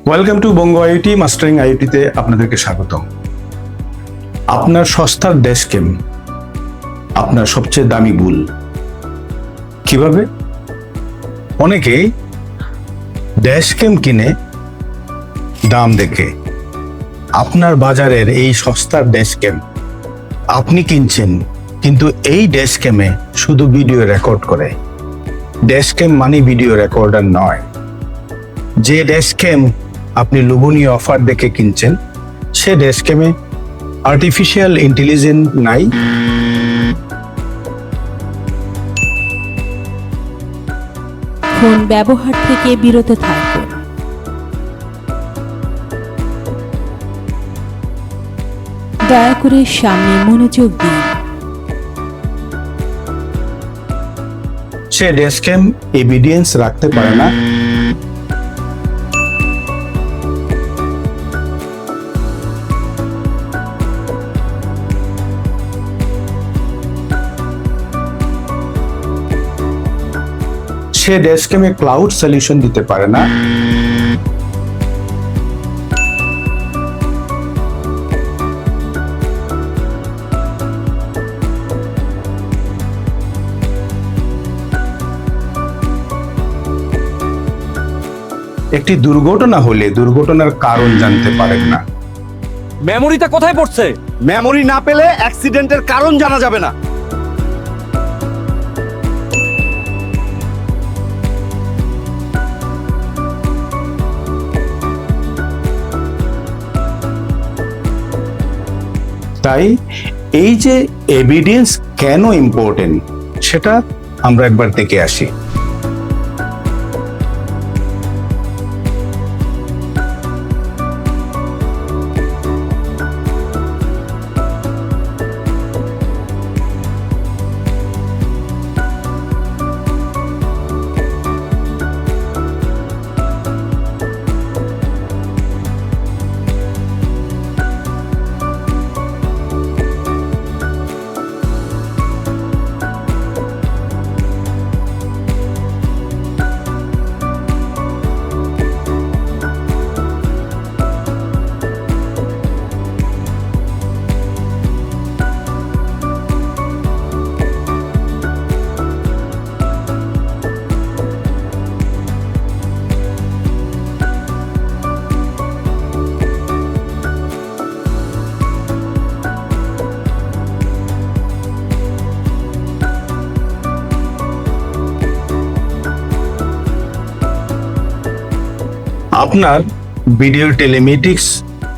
Welcome to Banga IoT mastering আইওটিতে আপনাদেরকে স্বাগত। আপনার সস্তার ড্যাশক্যাম আপনার সবচেয়ে দামি ভুল। কিভাবে? অনেকেই ড্যাশক্যাম কিনে দাম দেখে। আপনার বাজারের এই সস্তার ড্যাশক্যাম আপনি কিনছেন, কিন্তু এই ড্যাশক্যামে শুধু ভিডিও রেকর্ড করে। ড্যাশক্যাম মানে ভিডিও রেকর্ডার নয়। যে ড্যাশক্যাম আপনি লোভনীয় অফার দেখে কিনছেন, সে ড্যাশক্যামে আর্টিফিশিয়াল ইন্টেলিজেন্স নাই। ফোন ব্যবহার থেকে বিরত থাকুন। দয়া করে সামনে মনোযোগ দিন। সে ড্যাশক্যাম এভিডেন্স রাখতে পারে না। সে ড্যাশক্যামে ক্লাউড সলিউশন দিতে পারে না। একটি দুর্ঘটনা হলে দুর্ঘটনার কারণ জানতে পারেন না। মেমোরিটা কোথায় পড়ছে? মেমোরি না পেলে অ্যাক্সিডেন্টের কারণ জানা যাবে না। তাই এই যে এভিডেন্স কেন ইম্পর্টেন্ট, সেটা আমরা একবার দেখে আসি। আপনার ভিডিও টেলিমেটিক্স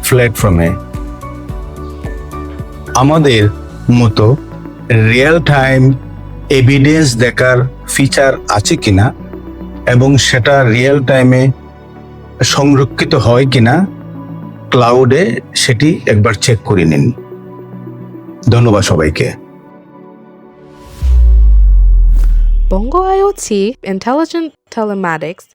প্ল্যাটফর্মে আমাদের মতো রিয়েল টাইম এভিডেন্স দেখার ফিচার আছে কিনা এবং সেটা রিয়েল টাইমে সংরক্ষিত হয় কিনা ক্লাউডে, সেটি একবার চেক করে নিন। ধন্যবাদ সবাইকে। Bongo IoT Intelligent Telematics